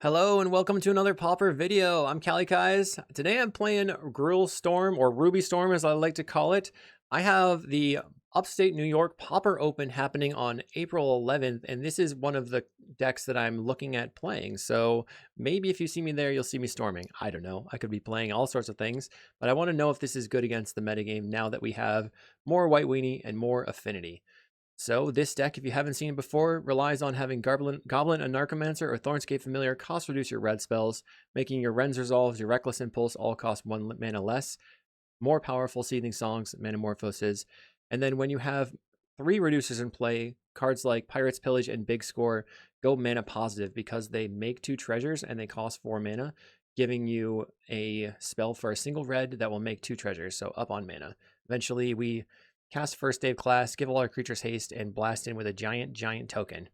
Hello and welcome to another Pauper video. I'm Kalikaiz. Today I'm playing Grill Storm, or Ruby Storm as I like to call it. I have the Upstate New York Pauper Open happening on April 11th, and this is one of the decks that I'm looking at playing. So maybe if you see me there, you'll see me storming. I don't know. I could be playing all sorts of things, but I want to know if this is good against the metagame now that we have more White Weenie and more Affinity. So this deck, if you haven't seen it before, relies on having Goblin Anarchomancer or Thornscape Familiar cost reduce your red spells, making your Ren's Resolves, your Reckless Impulse all cost 1 mana less, more powerful Seething Songs, Manamorphoses, and then when you have 3 reducers in play, cards like Pirate's Pillage and Big Score go mana positive because they make 2 treasures and they cost 4 mana, giving you a spell for a single red that will make 2 treasures, so up on mana. Eventually we cast first day of class, give all our creatures haste, and blast in with a giant token.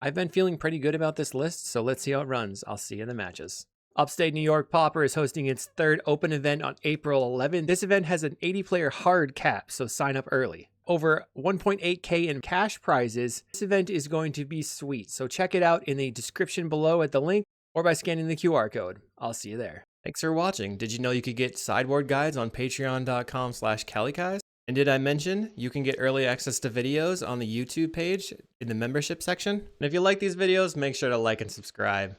I've been feeling pretty good about this list, so let's see how it runs. I'll see you in the matches. Upstate New York Pauper is hosting its 3rd open event on April 11th. This event has an 80-player hard cap, so sign up early. Over 1.8k in cash prizes. This event is going to be sweet, so check it out in the description below at the link or by scanning the QR code. I'll see you there. Thanks for watching. Did you know you could get sideboard guides on patreon.com/Kalikaiz? And did I mention you can get early access to videos on the YouTube page in the membership section? And if you like these videos, make sure to like and subscribe.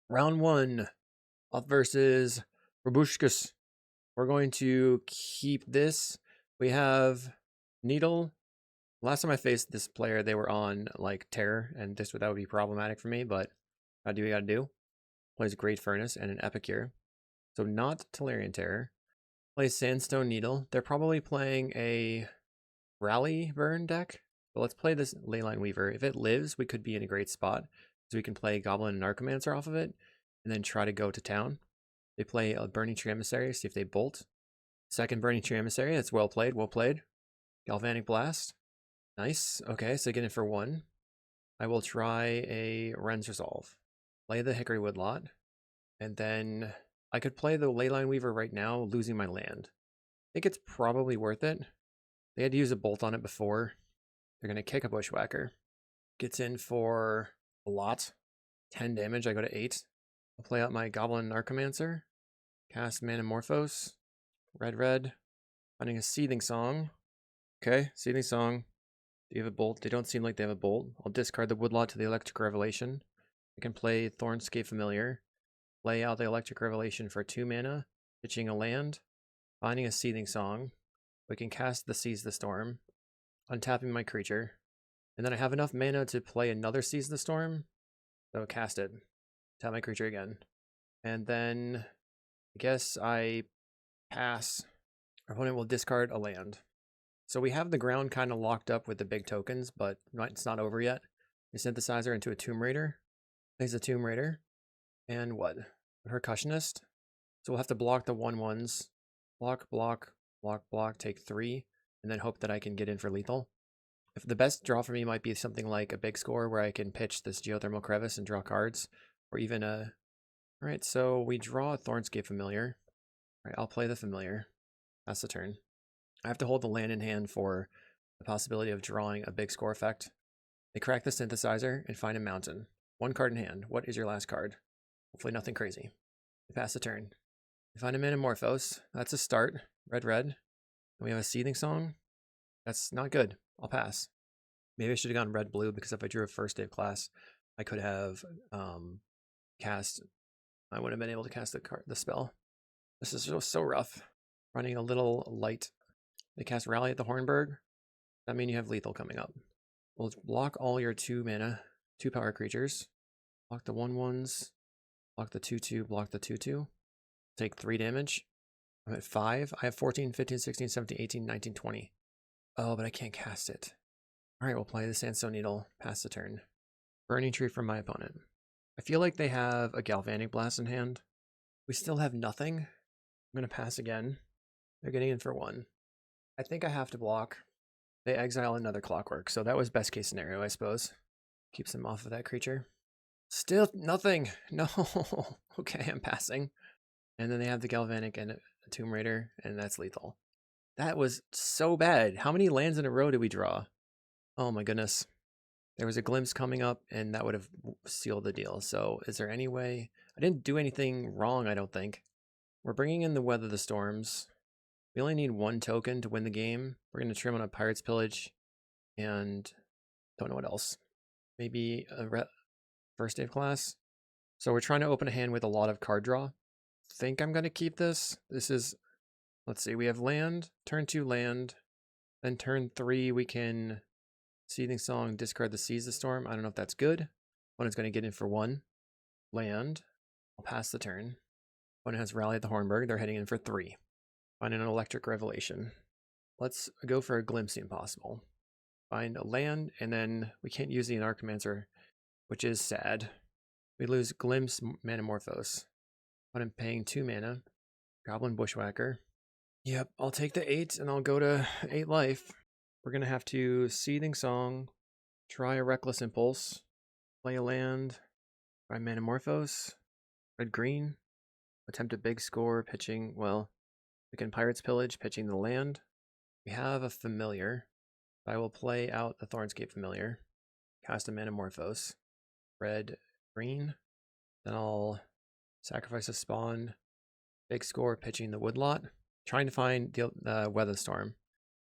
Round 1, up versus Robushkus. We're going to keep this. We have Needle. Last time I faced this player, they were on like Terror, and that would be problematic for me, but gotta do what you gotta do. Plays Great Furnace and an Epicure. So not Tolarian Terror. Plays Sandstone Needle. They're probably playing a Rally Burn deck. But let's play this Leyline Weaver. If it lives, we could be in a great spot. So we can play Goblin Anarchomancer off of it, and then try to go to town. They play a Burning Tree Emissary, see if they bolt. Second Burning Tree Emissary, that's well played, well played. Galvanic Blast. Nice. Okay, so get in for 1. I will try a Ren's Resolve. Play the Hickory Woodlot. And then I could play the Leyline Weaver right now, losing my land. I think it's probably worth it. They had to use a bolt on it before. They're going to kick a Bushwhacker. Gets in for a lot. 10 damage, I go to 8. I'll play out my Goblin Anarchomancer. Cast Manamorphose. Red. Finding a Seething Song. Okay, Seething Song. Do you have a bolt? They don't seem like they have a bolt. I'll discard the Woodlot to the Electric Revelation. I can play Thornscape Familiar. Play out the Electric Revelation for 2 mana, pitching a land, finding a Seething Song. We can cast the Seize the Storm, untapping my creature, and then I have enough mana to play another Seize the Storm, so cast it, tap my creature again, and then I guess I pass. Our opponent will discard a land. So we have the ground kind of locked up with the big tokens, but it's not over yet. We synthesize her into a Tomb Raider, plays a Tomb Raider. And what? Percussionist. So we'll have to block the 1/1s. Block, take 3, and then hope that I can get in for lethal. If the best draw for me might be something like a Big Score where I can pitch this Geothermal Crevice and draw cards, or even a... Alright, so we draw a Thornscape Familiar. Alright, I'll play the Familiar. That's the turn. I have to hold the land in hand for the possibility of drawing a Big Score effect. They crack the Synthesizer and find a Mountain. 1 card in hand. What is your last card? Hopefully nothing crazy. We pass the turn. We find a Manamorphose. That's a start. Red. And we have a Seething Song. That's not good. I'll pass. Maybe I should have gone red-blue, because if I drew a first day of class, I could have cast... I would have been able to cast the spell. This is so rough. Running a little light. They cast Rally at the Hornburg. That means you have lethal coming up. We'll block all your 2 mana, 2 power creatures. Block the 1/1s. Block the 2/2, block the 2/2. Take 3 damage. I'm at 5. I have 14, 15, 16, 17, 18, 19, 20. Oh, but I can't cast it. Alright, we'll play the Sandstone Needle. Pass the turn. Burning Tree from my opponent. I feel like they have a Galvanic Blast in hand. We still have nothing. I'm going to pass again. They're getting in for 1. I think I have to block. They exile another Clockwork, so that was best case scenario, I suppose. Keeps them off of that creature. Still nothing. No. Okay, I'm passing. And then they have the Galvanic and a Tomb Raider, and that's lethal. That was so bad. How many lands in a row did we draw? Oh my goodness. There was a glimpse coming up, and that would have sealed the deal. So is there any way? I didn't do anything wrong, I don't think. We're bringing in the Weather the Storms. We only need 1 token to win the game. We're going to trim on a Pirate's Pillage, and don't know what else. Maybe a first day of class. So we're trying to open a hand with a lot of card draw. Think I'm going to keep this. This is, let's see, we have land, turn 2 land, then turn 3 we can Seething Song, discard the Seize the Storm. I don't know if that's good. Opponent's going to get in for 1 land. I'll pass the turn. Opponent has Rally at the Hornburg. They're heading in for 3. Find an Electric Revelation. Let's go for a Glimpse the Impossible. Find a land, and then we can't use the Anarchomancer, which is sad. We lose Glimpse Manamorphose. Opponent paying 2 mana. Goblin Bushwhacker. Yep, I'll take the 8, and I'll go to 8 life. We're going to have to Seething Song, try a Reckless Impulse, play a land, try Manamorphose, red-green, attempt a big score, pitching, well, we can Pirate's Pillage, pitching the land. We have a Familiar. I will play out the Thornscape Familiar, cast a Manamorphose, red-green, then I'll sacrifice a spawn, big score, pitching the Woodlot, trying to find the Weather Storm.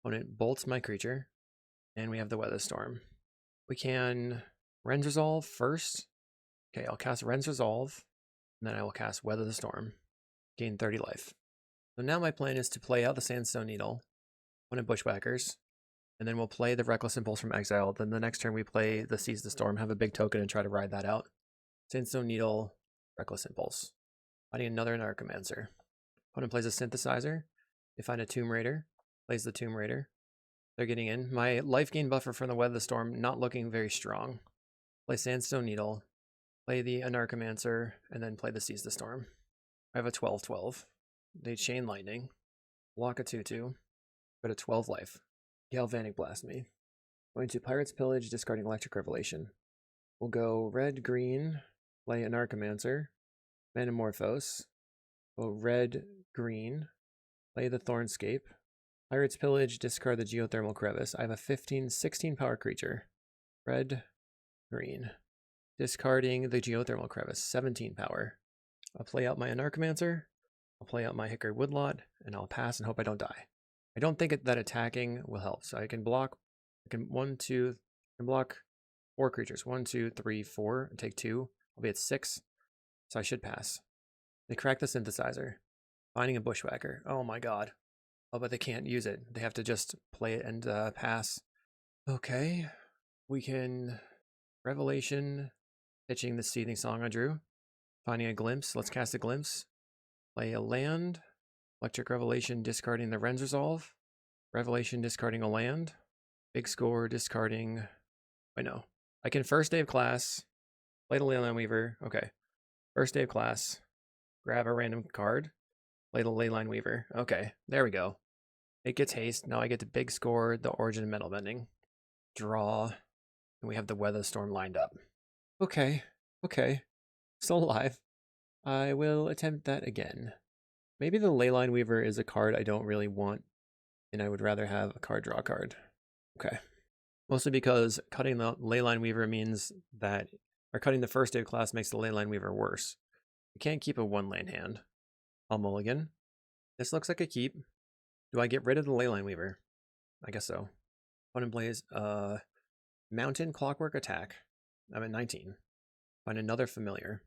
Opponent bolts my creature, and we have the Weather Storm. We can Ren's Resolve first. Okay, I'll cast Ren's Resolve, and then I will cast Weather the Storm. Gain 30 life. So now my plan is to play out the Sandstone Needle, opponent Bushwhackers, and then we'll play the Reckless Impulse from exile. Then the next turn we play the Seize the Storm, have a big token, and try to ride that out. Sandstone Needle, Reckless Impulse. Finding another Anarchomancer. Opponent plays a Synthesizer. They find a Tomb Raider. Plays the Tomb Raider. They're getting in. My life gain buffer from the Weather the Storm not looking very strong. Play Sandstone Needle. Play the Anarchomancer, and then play the Seize the Storm. I have a 12/12. They Chain Lightning. Block a 2/2. Go to 12 life. Galvanic Blast me. Going to Pirate's Pillage, discarding Electric Revelation. We'll go red-green, play Anarchomancer, Manamorphose. Go red-green, play the Thornscape. Pirate's Pillage, discard the Geothermal Crevice. I have a 16 power creature. Red-green. Discarding the Geothermal Crevice, 17 power. I'll play out my Anarchomancer. I'll play out my Hickory Woodlot, and I'll pass and hope I don't die. I don't think that attacking will help, so I can block. I can block 4 creatures. 1, 2, 3, 4. And take 2. I'll be at 6, so I should pass. They crack the Synthesizer. Finding a Bushwhacker. Oh my god. Oh, but they can't use it. They have to just play it and pass. Okay. We can Revelation, pitching the Seething Song I drew. Finding a Glimpse. Let's cast a Glimpse. Play a land. Electric Revelation, discarding the Ren's Resolve. Revelation, discarding a land. Big score, discarding... I know. I can first day of class. Play the Leyline Weaver. Okay. First day of class. Grab a random card. Play the Leyline Weaver. Okay, there we go. It gets haste. Now I get the big score, the Origin of Metal Bending. Draw. And we have the Weather Storm lined up. Okay. Still alive. I will attempt that again. Maybe the Leyline Weaver is a card I don't really want, and I would rather have a card draw card. Okay. Mostly because cutting the Leyline Weaver means that, or cutting the first day of class makes the Leyline Weaver worse. You can't keep a 1-land hand. I'll mulligan. This looks like a keep. Do I get rid of the Leyline Weaver? I guess so. Opponent plays Mountain Clockwork Attack. I'm at 19. Find another Familiar.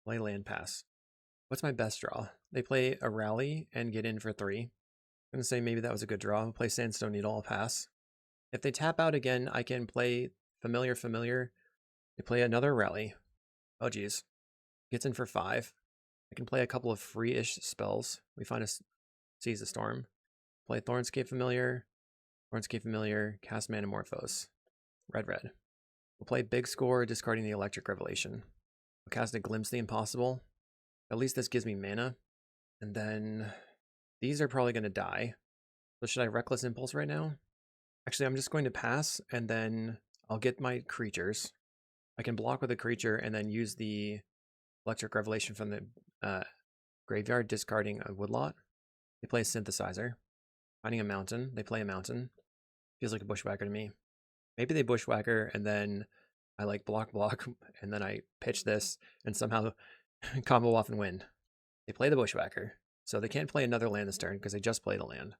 Play land, pass. What's my best draw? They play a Rally and get in for 3. I'm going to say maybe that was a good draw. I'll play Sandstone Needle, I'll pass. If they tap out again, I can play Familiar. They play another Rally. Oh geez. Gets in for 5. I can play a couple of free-ish spells. We find a Seize the Storm. Play Thornscape Familiar, cast Manamorphose. Red. We'll play Big Score, discarding the Electric Revelation. We'll cast a Glimpse the Impossible. At least this gives me mana. And then these are probably going to die. So should I Reckless Impulse right now? Actually, I'm just going to pass, and then I'll get my creatures. I can block with a creature and then use the Electric Revelation from the graveyard, discarding a Woodlot. They play a Synthesizer. Finding a mountain. They play a mountain. Feels like a Bushwhacker to me. Maybe they Bushwhacker and then I like block, and then I pitch this and somehow combo off and win. They play the Bushwhacker, so they can't play another land this turn because they just played a land.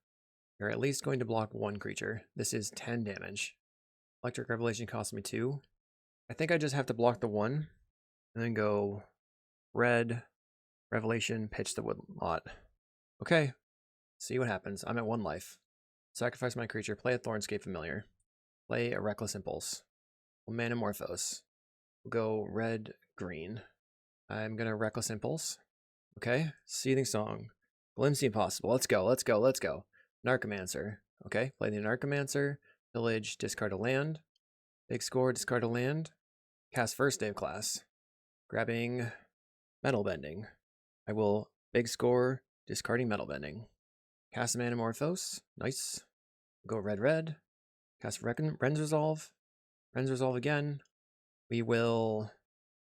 They're at least going to block one creature. This is 10 damage. Electric Revelation cost me 2. I think I just have to block the 1 and then go red, Revelation, pitch the Woodlot. Okay, see what happens. I'm at 1 life. Sacrifice my creature, play a Thornscape Familiar. Play a Reckless Impulse. We'll Manamorphose. We'll go red, green. I'm going to Reckless Impulse. Okay, Seething Song. Glimpse the Impossible. Let's go, let's go, let's go. Anarchomancer. Okay, play the Anarchomancer. Village, discard a land. Big score, discard a land. Cast first day of class. Grabbing Metal Bending. I will big score, discarding Metal Bending. Cast Manamorphose. Nice. Go red, red. Cast Ren's Resolve. Ren's Resolve again. We will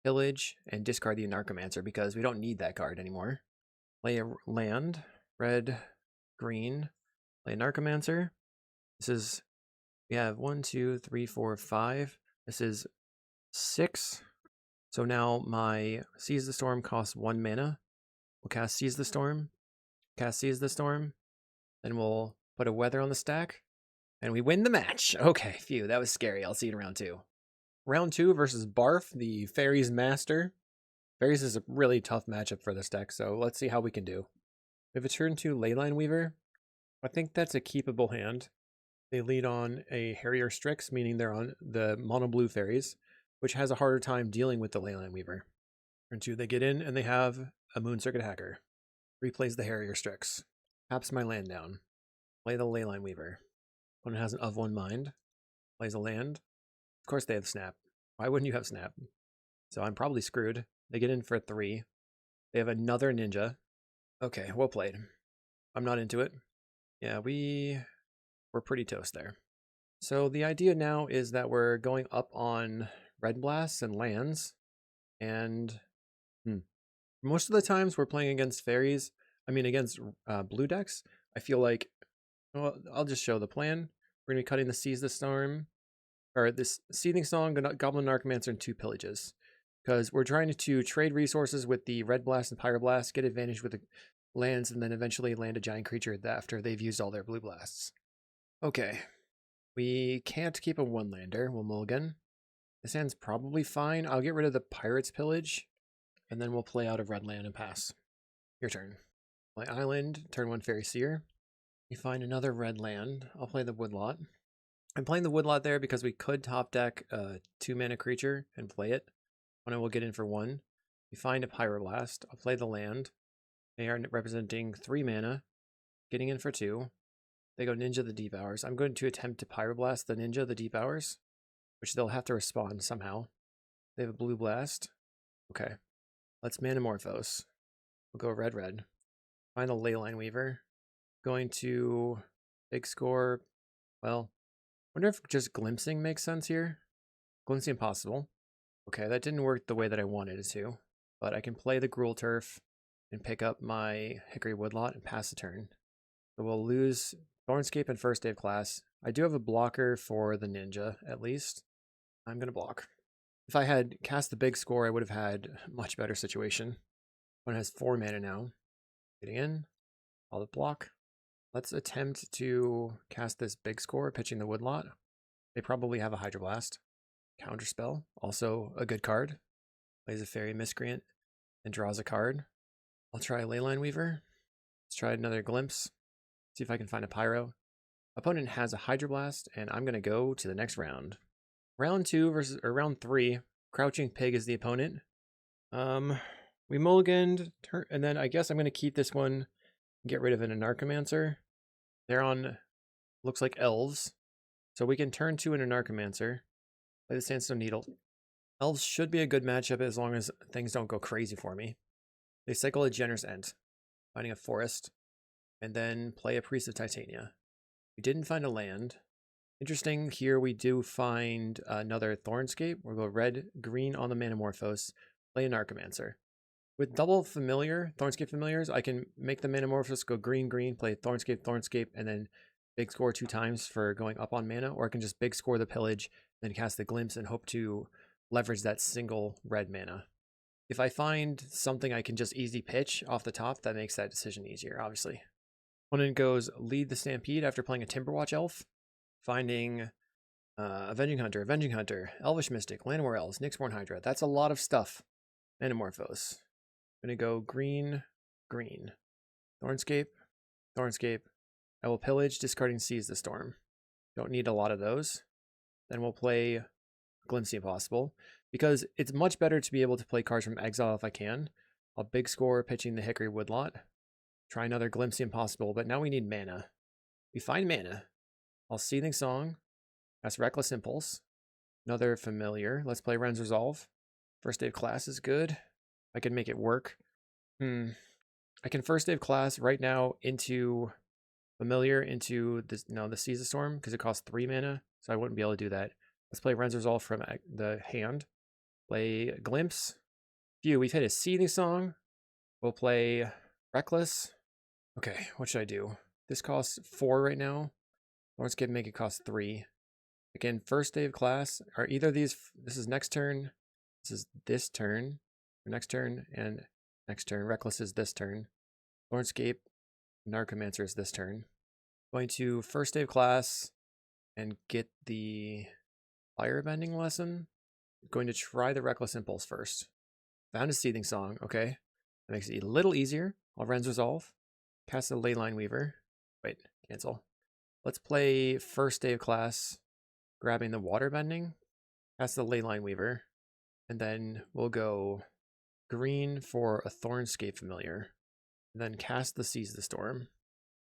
pillage and discard the Anarchomancer because we don't need that card anymore. Play a land. Red, green. Play Anarchomancer. This is, we have 1, 2, 3, 4, 5. This is 6. So now my Seize the Storm costs 1 mana. We'll cast Seize the Storm. Cast Seize the Storm. Then we'll put a Weather on the stack. And we win the match. Okay, phew, that was scary. I'll see you in round 2. Round 2 versus Barf, the Fairies Master. Fairies is a really tough matchup for this deck, so let's see how we can do. We have a turn 2 Leyline Weaver. I think that's a keepable hand. They lead on a Harrier Strix, meaning they're on the mono blue fairies, which has a harder time dealing with the Leyline Weaver. Turn 2, they get in and they have a Moon Circuit Hacker. Replays the Harrier Strix. Taps my land down. Play the Leyline Weaver. Opponent has an of 1 mind. Plays a land. Of course they have Snap. Why wouldn't you have Snap? So I'm probably screwed. They get in for 3. They have another Ninja. Okay, well played. I'm not into it. Yeah, we're pretty toast there. So the idea now is that we're going up on Red Blasts and lands. And most of the times we're playing against fairies. I mean against blue decks. I feel like, well, I'll just show the plan. We're going to be cutting the Seize the Storm, or this Seething Song, Goblin Anarchomancer, and 2 pillages. Because we're trying to trade resources with the Red Blast and Pyroblast, get advantage with the lands, and then eventually land a giant creature after they've used all their blue blasts. Okay. We can't keep a 1-lander. We'll mulligan. This hand's probably fine. I'll get rid of the Pirate's Pillage, and then we'll play out of red land and pass. Your turn. Play Island, turn 1 Fairy Seer. We find another red land. I'll play the Woodlot. I'm playing the Woodlot there because we could top deck a 2-mana creature and play it. When I will get in for 1. We find a Pyroblast. I'll play the land. They are representing 3 mana. Getting in for 2. They go Ninja the Devours. I'm going to attempt to Pyroblast the Ninja the Devours, which they'll have to respond somehow. They have a Blue Blast. Okay. Let's Manamorphose. We'll go red, red. Find the Leyline Weaver. Going to big score. Well, I wonder if just glimpsing makes sense here. Glimpsing Impossible. Okay, that didn't work the way that I wanted it to, but I can play the Gruul Turf and pick up my Hickory Woodlot and pass the turn. So we'll lose Thornscape and first day of class. I do have a blocker for the Ninja, at least. I'm going to block. If I had cast the big score, I would have had a much better situation. One has 4 mana now. Getting in. All the block. Let's attempt to cast this big score, pitching the Woodlot. They probably have a Hydroblast. Counterspell, also a good card. Plays a Fairy Miscreant and draws a card. I'll try Leyline Weaver. Let's try another Glimpse. See if I can find a Pyro. Opponent has a Hydroblast, and I'm going to go to the next round. Round 2 versus, or round 3. Crouching Pig is the opponent. We mulliganed, and then I guess I'm going to keep this one and get rid of an Anarchomancer. They're on, looks like Elves. So we can turn to an Anarchomancer. Play the Sandstone Needle. Elves should be a good matchup as long as things don't go crazy for me. They cycle a Generous Ent, finding a forest, and then play a Priest of Titania. We didn't find a land. Interesting, here we do find another Thornscape. We'll go red, green on the Manamorphose, play an Anarchomancer. With double familiar, Thornscape Familiars, I can make the Manamorphose go green, green, play Thornscape, Thornscape, and then big score 2 times for going up on mana, or I can just big score the Pillage, then cast the Glimpse and hope to leverage that single red mana. If I find something I can just easy pitch off the top, that makes that decision easier, obviously. Opponent goes Lead the Stampede after playing a Timberwatch Elf, finding Avenging Hunter, Elvish Mystic, Llanowar Elves, Nyxborn Hydra. That's a lot of stuff. Manamorphose. I'm going to go green, green. Thornscape, Thornscape. I will pillage, discarding Seize the Storm. Don't need a lot of those. Then we'll play Glimpse the Impossible, because it's much better to be able to play cards from exile if I can. I'll big score pitching the Hickory Woodlot. Try another Glimpse the Impossible, but now we need mana. We find mana. I'll Seething Song. That's Reckless Impulse. Another Familiar. Let's play Ren's Resolve. First Day of Class is good. I can make it work. I can First Day of Class right now into Familiar into this, the Seize the Storm, because it costs 3 mana, so I wouldn't be able to do that. Let's play Ren's Resolve from the hand. Play Glimpse. Phew, we've hit a Seething Song. We'll play Reckless. Okay, what should I do? This costs 4 right now. Let's make it cost 3. Again, First Day of Class. Are either of these... This is next turn. This is this turn. Or next turn and next turn. Reckless is this turn. Thornscape Anarchomancer is this turn. Going to First Day of Class and get the Firebending Lesson. Going to try the Reckless Impulse first. Found a Seething Song. Okay. That makes it a little easier. I'll Ren's Resolve. Cast the Leyline Weaver. Wait, cancel. Let's play First Day of Class. Grabbing the Waterbending. Cast the Leyline Weaver. And then we'll go green for a Thornscape Familiar. And then cast the Seize the Storm.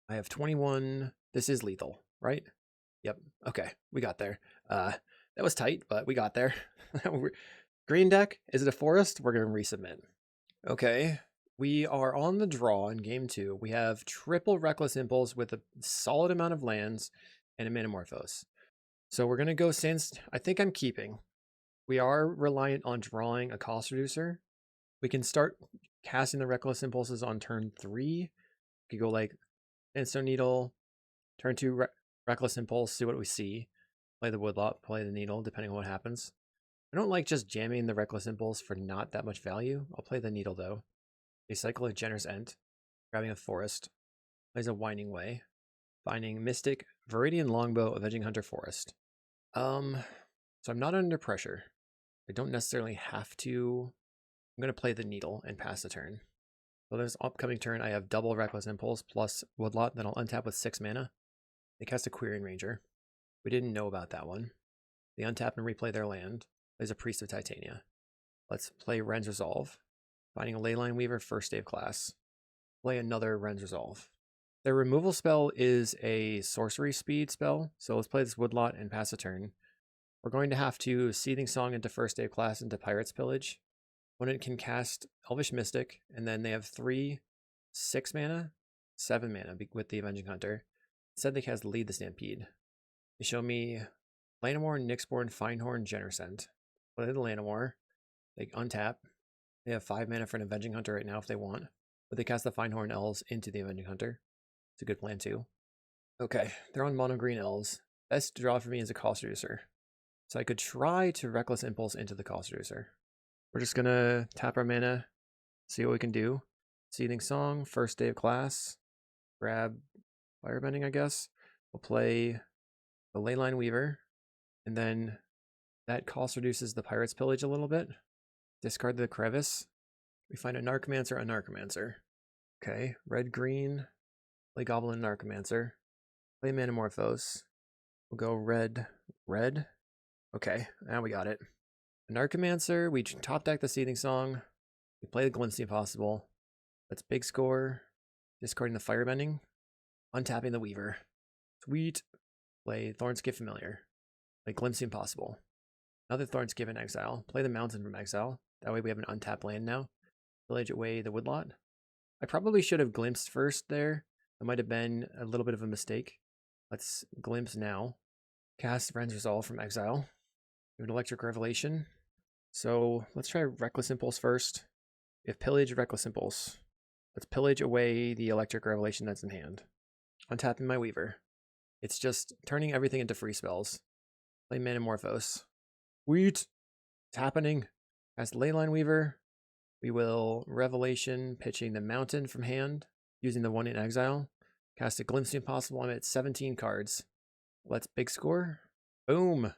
I have 21. This is lethal, right? Yep. Okay, we got there. That was tight, but we got there. Green deck. Is it a forest? We're going to resubmit. Okay. We are on the draw in game 2. We have triple Reckless Impulse with a solid amount of lands and a Manamorphose. So we're going to go since I think I'm keeping. We are reliant on drawing a cost reducer. We can start casting the Reckless Impulses on turn 3. We could go like Sandstone Needle, turn 2 Reckless Impulse, see what we see. Play the Woodlot, play the Needle, depending on what happens. I don't like just jamming the Reckless Impulse for not that much value. I'll play the Needle though. A cycle of Generous Ent, grabbing a Forest, plays a Winding Way, finding Mystic, Viridian Longbow, Avenging Hunter, Forest. So I'm not under pressure. I don't necessarily have to. I'm going to play the Needle and pass the turn. So this upcoming turn, I have double Reckless Impulse plus Woodlot, then I'll untap with 6 mana. They cast a Quirion Ranger. We didn't know about that one. They untap and replay their land. There's a Priest of Titania. Let's play Ren's Resolve. Finding a Leyline Weaver, First Day of Class. Play another Ren's Resolve. Their removal spell is a sorcery speed spell, so let's play this Woodlot and pass a turn. We're going to have to Seething Song into First Day of Class into Pirate's Pillage. Opponent can cast Elvish Mystic, and then they have 3, 6 mana, 7 mana with the Avenging Hunter. Instead they cast Lead the Stampede. They show me Llanowar, Nyxborn, Finehorn, Generous Ent. Play the Llanowar. They untap. They have 5 mana for an Avenging Hunter right now if they want. But they cast the Finehorn Elves into the Avenging Hunter. It's a good plan too. Okay, they're on mono green Elves. Best draw for me is a cost reducer. So I could try to Reckless Impulse into the cost reducer. We're just gonna tap our mana, see what we can do. Seething Song, First Day of Class. Grab Firebending, I guess. We'll play the Leyline Weaver. And then that cost reduces the Pirate's Pillage a little bit. Discard the Crevice. We find a Anarchomancer. Okay, red-green. Play Goblin Anarchomancer. Play Manamorphose. We'll go red. Okay, now we got it. Anarchomancer, we top deck the Seething Song. We play the Glimpse the Impossible. Let's big score. Discarding the Firebending. Untapping the Weaver. Sweet. Play Thornscape Familiar. Play Glimpse the Impossible. Another Thornscape in exile. Play the Mountain from exile. That way we have an untapped land now. Village away the Woodlot. I probably should have glimpsed first there. That might have been a little bit of a mistake. Let's glimpse now. Cast Ren's Resolve from exile. We have an Electric Revelation. So let's try Reckless Impulse first. We have Pillage, Reckless Impulse. Let's pillage away the Electric Revelation that's in hand. Untapping my Weaver. It's just turning everything into free spells. Play Manamorphose. Sweet. happening. As Leyline Weaver, we will Revelation, pitching the Mountain from hand, using the 1 in exile. Cast a Glimpse of the Impossible. I'm at 17 cards. Let's big score. Boom.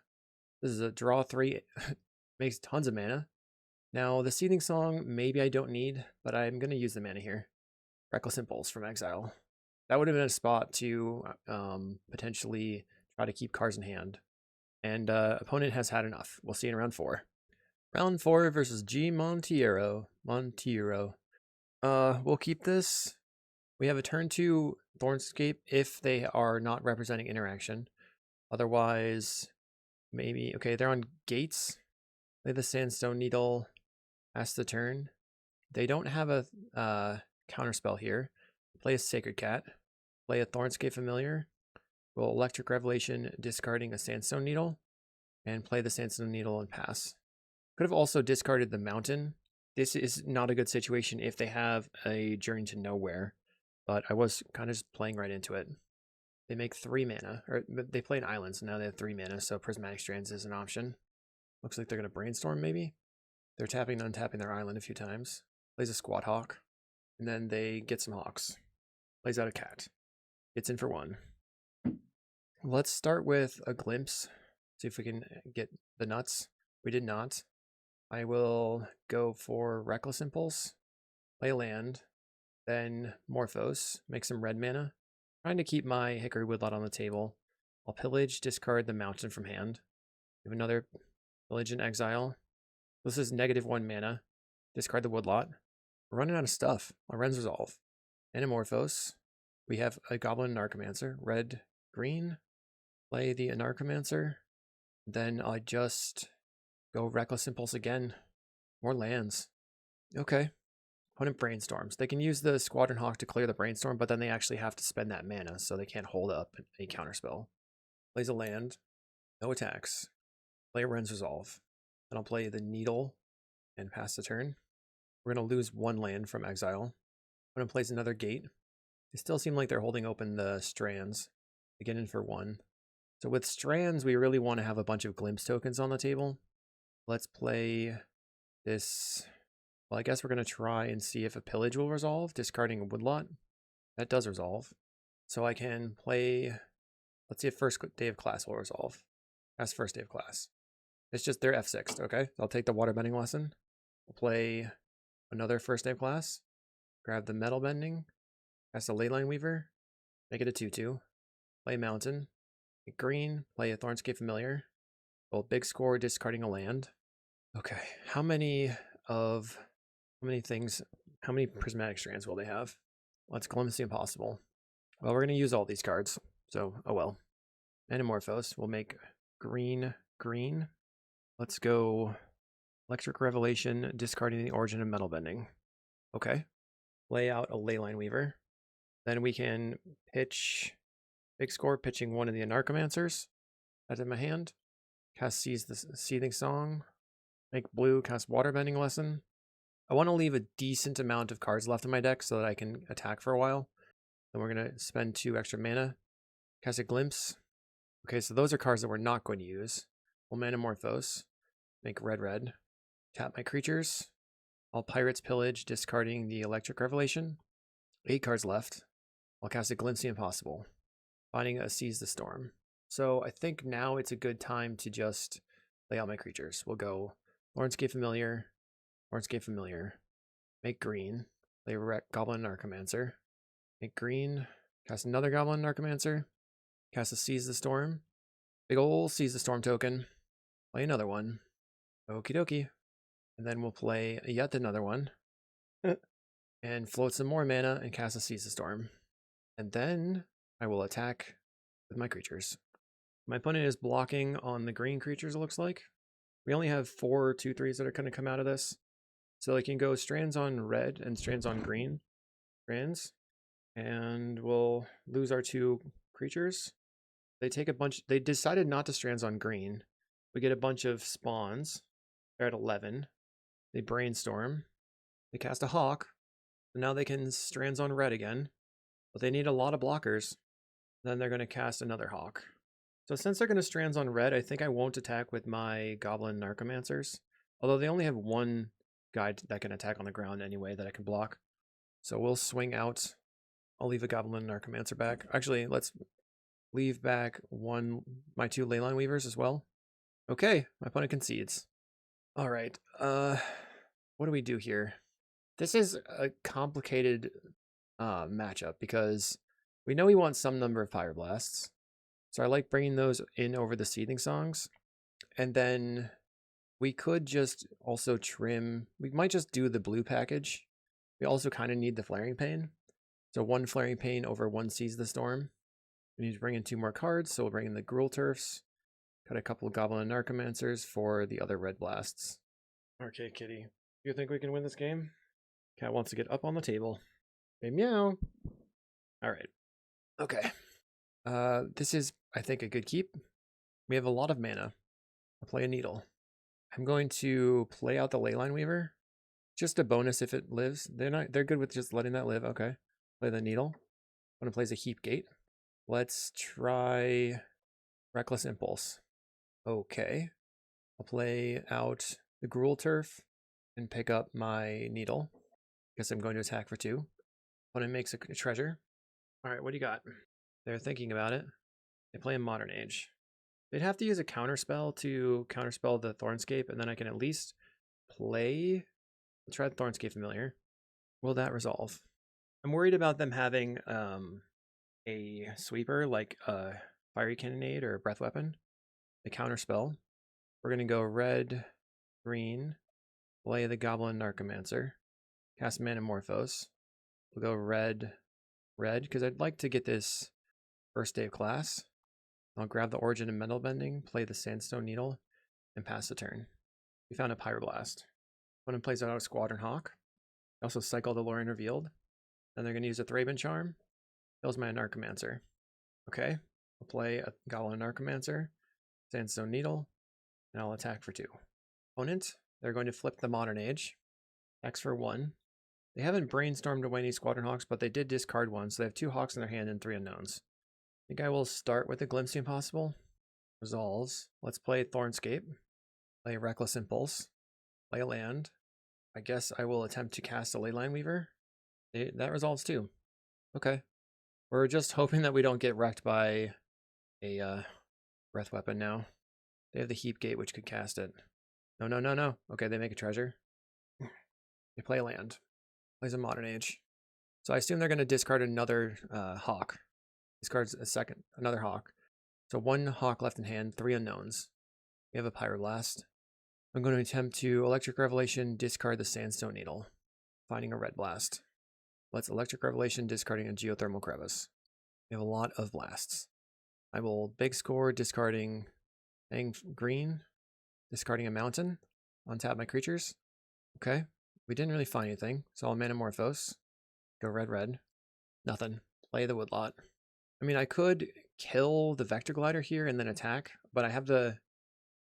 This is a draw 3. Makes tons of mana. Now, the Seething Song, maybe I don't need, but I'm going to use the mana here. Reckless Impulse from exile. That would have been a spot to potentially try to keep cards in hand. And opponent has had enough. We'll see in round 4. Round 4 versus G Monteiro. We'll keep this. We have a turn 2 Thornscape if they are not representing interaction. Otherwise, maybe... Okay, they're on gates. Play the Sandstone Needle. Pass the turn. They don't have a counterspell here. Play a Sacred Cat. Play a Thornscape Familiar. Roll Electric Revelation, discarding a Sandstone Needle. And play the Sandstone Needle and pass. Could have also discarded the Mountain. This is not a good situation if they have a Journey to Nowhere. But I was kind of just playing right into it. They make 3 mana. Or they play an island, so now they have 3 mana, so Prismatic Strands is an option. Looks like they're going to Brainstorm, maybe? They're tapping and untapping their island a few times. Plays a Squat Hawk. And then they get some Hawks. Plays out a Cat. Gets in for 1. Let's start with a Glimpse. See if we can get the nuts. We did not. I will go for Reckless Impulse. Play a land. Then Morphose. Make some red mana. Trying to keep my Hickory Woodlot on the table. I'll pillage, discard the Mountain from hand. Give another pillage in exile. This is -1 mana. Discard the Woodlot. We're running out of stuff. Lorenz Resolve. Manamorphose. We have a Goblin Anarchomancer. Red, green. Play the Anarchomancer. Then I just go Reckless Impulse again. More lands. Okay. Opponent Brainstorms. They can use the Squadron Hawk to clear the Brainstorm, but then they actually have to spend that mana, so they can't hold up a counterspell. Plays a land. No attacks. Play Lorenz Resolve. Then I'll play the Needle and pass the turn. We're going to lose 1 land from exile. Opponent plays another gate. They still seem like they're holding open the Strands. They get in for 1. So with Strands, we really want to have a bunch of Glimpse tokens on the table. Let's play this. Well, I guess we're going to try and see if a Pillage will resolve, discarding a Woodlot. That does resolve. So I can play, let's see if First Day of Class will resolve. That's First Day of Class. It's just they're F6'd, okay? So I'll take the Waterbending Lesson. We'll play another First Day of Class. Grab the Metal Bending. Cast a Leyline Weaver. Make it a 2/2. Play Mountain. Make green. Play a Thornscape Familiar. Roll big score, discarding a land. Okay, how many Prismatic Strands will they have? Let's Glimpse the Impossible. Well, we're going to use all these cards, so oh well. Manamorphose will make green. Let's go Electric Revelation, discarding the Origin of Metal Bending. Okay. Lay out a Leyline Weaver. Then we can pitch big score, pitching 1 of the Anarchomancers. That's in my hand. Cast Seething Song. Make blue, cast Waterbending Lesson. I want to leave a decent amount of cards left in my deck so that I can attack for a while. Then we're going to spend 2 extra mana. Cast a Glimpse. Okay, so those are cards that we're not going to use. We'll Manamorphose. Make red. Tap my creatures. I'll Pirate's Pillage, discarding the Electric Revelation. 8 cards left. I'll cast a Glimpse the Impossible. Finding a Seize the Storm. So I think now it's a good time to just lay out my creatures. We'll go Thornscape Familiar. Make green. Play Goblin Anarchomancer. Make green. Cast another Goblin Anarchomancer. Cast a Seize the Storm. Big ol' Seize the Storm token. Play another one. Okie dokie. And then we'll play yet another one. And float some more mana and cast a Seize the Storm. And then I will attack with my creatures. My opponent is blocking on the green creatures, it looks like. We only have 4 2/3s that are going to come out of this. So they can go Strands on red and Strands on green. Strands. And we'll lose our 2 creatures. They take a bunch. They decided not to Strands on green. We get a bunch of spawns. They're at 11. They Brainstorm. They cast a Hawk. So now they can Strands on red again. But they need a lot of blockers. Then they're going to cast another Hawk. So since they're going to Strands on red, I think I won't attack with my Goblin Anarchomancers. Although they only have one guy that can attack on the ground anyway that I can block. So we'll swing out. I'll leave a Goblin Anarchomancer back. Actually, let's leave back my 2 Leyline Weavers as well. Okay, my opponent concedes. All right, what do we do here? This is a complicated matchup because we know we want some number of Fire Blasts. So I like bringing those in over the Seething Songs. And then we could just also trim. We might just do the blue package. We also kind of need the Flaring Pain. So 1 Flaring Pain over 1 Seize the Storm. We need to bring in 2 more cards, so we'll bring in the Gruul Turfs. Cut a couple of Goblin Anarchomancers for the other red blasts. Okay, kitty. You think we can win this game? Cat wants to get up on the table. Okay, meow. All right. Okay. This is, I think, a good keep. We have a lot of mana. I'll play a Needle. I'm going to play out the Leyline Weaver. Just a bonus if it lives. They're good with just letting that live. Okay. Play the Needle. One plays a Heap Gate. Let's try Reckless Impulse. Okay. I'll play out the Gruul Turf and pick up my Needle. Guess I'm going to attack for 2. Opponent makes a treasure. All right, what do you got? They're thinking about it. They play in Modern Age. They'd have to use a counterspell to counterspell the Thornscape, and then I can at least play. Let's try the Thornscape Familiar. Will that resolve? I'm worried about them having a sweeper like a Fiery Cannonade or a Breath Weapon. The counterspell. We're going to go red, green, play the Goblin Anarchomancer, cast Manamorphose. We'll go red, because I'd like to get this first day of class. I'll grab the Origin and Mental Bending, play the Sandstone Needle, and pass the turn. We found a Pyroblast. Opponent plays out a Squadron Hawk. I also cycle the Lorien Revealed. Then they're going to use a Thraben Charm. Kills my Anarchomancer. Okay, I'll play a Goblin Anarchomancer, Sandstone Needle, and I'll attack for 2. Opponent, they're going to flip the Modern Age. X for 1. They haven't brainstormed away any Squadron Hawks, but they did discard 1, so they have 2 Hawks in their hand and 3 Unknowns. I think I will start with a Glimpse the Impossible. Resolves. Let's play Thornscape. Play Reckless Impulse. Play a land. I guess I will attempt to cast a Leyline Weaver. That resolves too. Okay. We're just hoping that we don't get wrecked by a Breath Weapon now. They have the Heap Gate, which could cast it. No. Okay, they make a treasure. They play a land. Plays a Modern Age. So I assume they're going to discard another Hawk. Discards another Hawk. So 1 Hawk left in hand, 3 Unknowns. We have a Pyroblast. I'm going to attempt to Electric Revelation, discard the Sandstone Needle, finding a Red Blast. Let's Electric Revelation, discarding a Geothermal Crevice. We have a lot of blasts. I will big score, discarding green, discarding a mountain, untap my creatures. Okay, we didn't really find anything, so I'll Manamorphose. Go red. Nothing. Play the Woodlot. I mean, I could kill the Vector Glider here and then attack, but I have the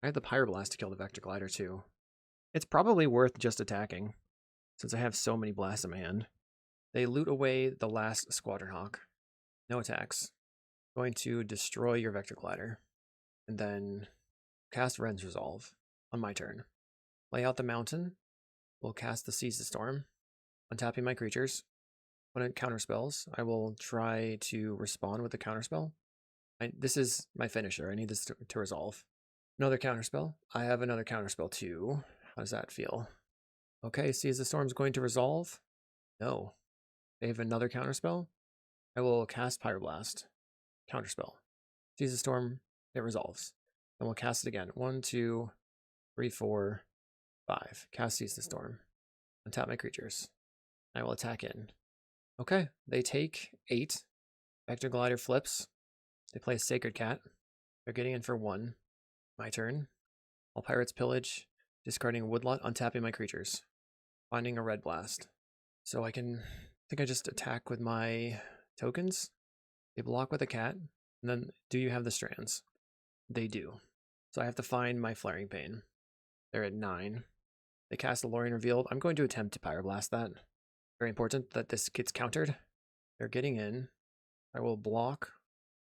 Pyroblast to kill the Vector Glider too. It's probably worth just attacking, since I have so many blasts in my hand. They loot away the last Squadron Hawk. No attacks. Going to destroy your Vector Glider. And then cast Ren's Resolve on my turn. Lay out the mountain. We'll cast the Seize the Storm. Untapping my creatures. When it counterspells, I will try to respond with a counterspell. This is my finisher. I need this to resolve. Another counterspell. I have another counterspell too. How does that feel? Okay, Seize the Storm's going to resolve. No. They have another counterspell. I will cast Pyroblast. Counterspell. Seize the Storm. It resolves. And we'll cast it again. 1, 2, 3, 4, 5. Cast Seize the Storm. Untap my creatures. I will attack in. Okay, they take 8. Vector Glider flips. They play a Sacred Cat. They're getting in for 1. My turn. All Pirates Pillage. Discarding a Woodlot, untapping my creatures. Finding a Red Blast. So I think I just attack with my tokens. They block with a cat. And then, do you have the strands? They do. So I have to find my Flaring Pain. They're at 9. They cast the Lorien Revealed. I'm going to attempt to Pyroblast that. Very important that this gets countered. They're getting in. I will block.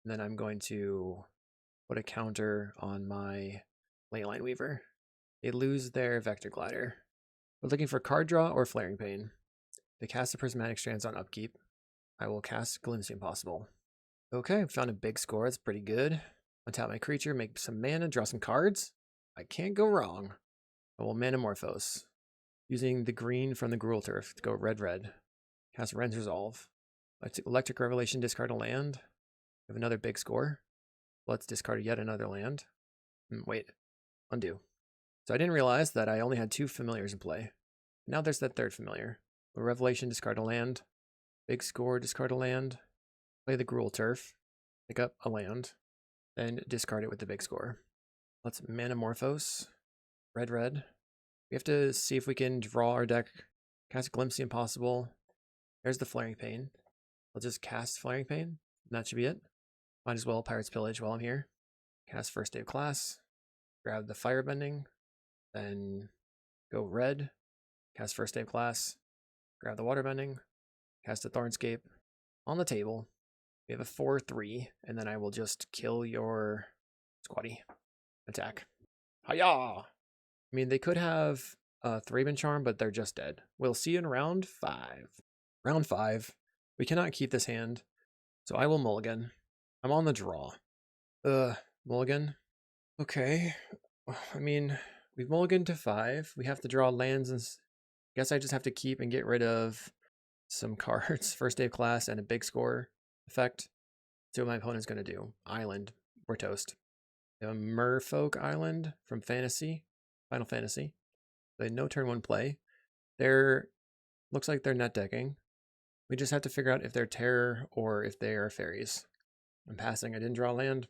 And then I'm going to put a counter on my Leyline Weaver. They lose their Vector Glider. We're looking for card draw or Flaring Pain. They cast the Prismatic Strands on upkeep. I will cast Glimpse the Impossible. Okay, found a big score. That's pretty good. Untap my creature, make some mana, draw some cards. I can't go wrong. I will Manamorphose. Using the green from the Gruul Turf to go red. Cast Ren's Resolve. Electric Revelation, discard a land. We have another big score. Let's discard yet another land. Wait, undo. So I didn't realize that I only had 2 familiars in play. Now there's that third familiar. A Revelation, discard a land. Big score, discard a land. Play the Gruul Turf. Pick up a land. Then discard it with the big score. Let's Manamorphose. Red. We have to see if we can draw our deck. Cast Glimpse the Impossible. There's the Flaring Pain. I'll just cast Flaring Pain. That should be it. Might as well Pirate's Pillage while I'm here. Cast First Day of Class. Grab the Firebending. Then go red. Cast First Day of Class. Grab the Waterbending. Cast a Thornscape. On the table, we have a 4/3, and then I will just kill your squatty. Attack. Hiya! I mean, they could have a Thraben Charm, but they're just dead. We'll see you in round 5. Round 5. We cannot keep this hand, so I will mulligan. I'm on the draw. Mulligan. Okay. I mean, we've mulliganed to 5. We have to draw lands, and guess I just have to keep and get rid of some cards. First Day of Class and a big score effect. See what my opponent's going to do. Island. We're toast. We have a Merfolk Island from Final Fantasy. They no turn 1 play. Looks like they're net decking. We just have to figure out if they're terror or if they are fairies. I'm passing. I didn't draw land.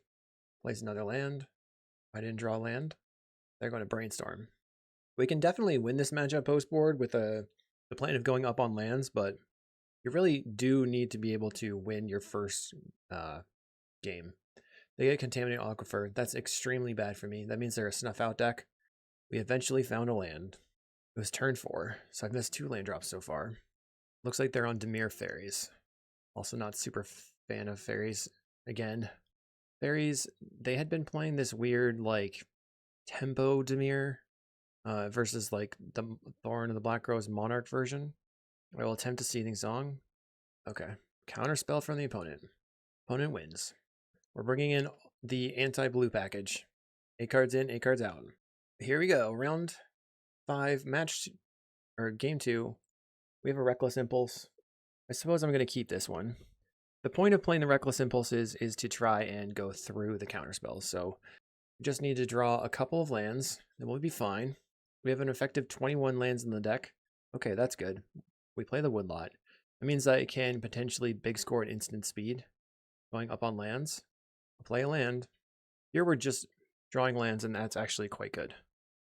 Place another land. I didn't draw land. They're going to brainstorm. We can definitely win this matchup post board with the plan of going up on lands, but you really do need to be able to win your first game. They get Contaminated Aquifer. That's extremely bad for me. That means they're a snuff out deck. We eventually found a land. It was turn 4, so I've missed 2 land drops so far. Looks like they're on Dimir Fairies. Also not super fan of fairies. Again, fairies, they had been playing this weird, like, tempo Dimir versus, like, the Thorn of the Black Rose Monarch version. I will attempt a Seething Song. Okay. Counterspell from the opponent. Opponent wins. We're bringing in the anti-blue package. 8 cards in, 8 cards out. Here we go. Round 5, game 2. We have a Reckless Impulse. I suppose I'm going to keep this one. The point of playing the Reckless Impulse is to try and go through the counterspells. So we just need to draw a couple of lands, then we'll be fine. We have an effective 21 lands in the deck. Okay, that's good. We play the Woodlot. That means I can potentially big score at instant speed, going up on lands. I'll play a land. Here we're just drawing lands, and that's actually quite good.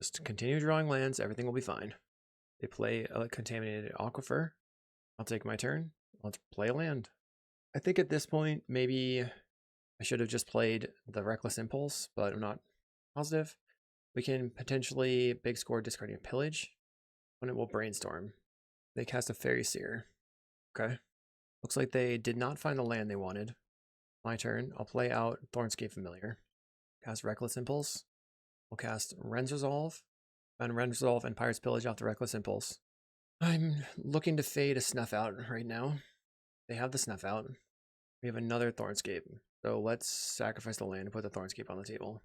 Just continue drawing lands, everything will be fine. They play a Contaminated Aquifer. I'll take my turn. Let's play a land. I think at this point, maybe I should have just played the Reckless Impulse, but I'm not positive. We can potentially big score discarding a Pillage. When it will brainstorm. They cast a Fairy Seer. Okay. Looks like they did not find the land they wanted. My turn. I'll play out Thornscape Familiar. Cast Reckless Impulse. We'll cast Ren's Resolve. And Ren's Resolve and Pirate's Pillage off the Reckless Impulse. I'm looking to fade a Snuff Out right now. They have the Snuff Out. We have another Thornscape. So let's sacrifice the land and put the Thornscape on the table.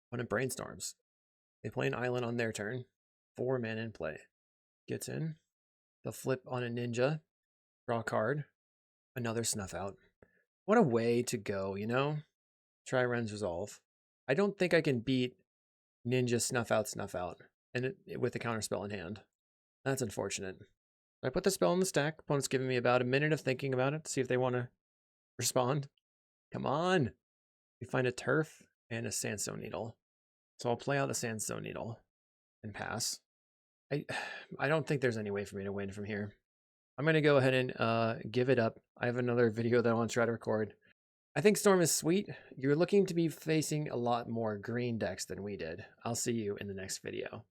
When it brainstorms. They play an island on their turn. 4 mana in play. Gets in. They'll flip on a ninja. Draw a card. Another Snuff Out. What a way to go, you know? Try Ren's Resolve. I don't think I can beat Ninja Snuff Out, and with the counterspell in hand. That's unfortunate. I put the spell in the stack. Opponent's giving me about a minute of thinking about it to see if they want to respond. Come on! We find a Turf and a Sandstone Needle. So I'll play out the Sandstone Needle and pass. I don't think there's any way for me to win from here. I'm going to go ahead and give it up. I have another video that I want to try to record. I think Storm is sweet. You're looking to be facing a lot more green decks than we did. I'll see you in the next video.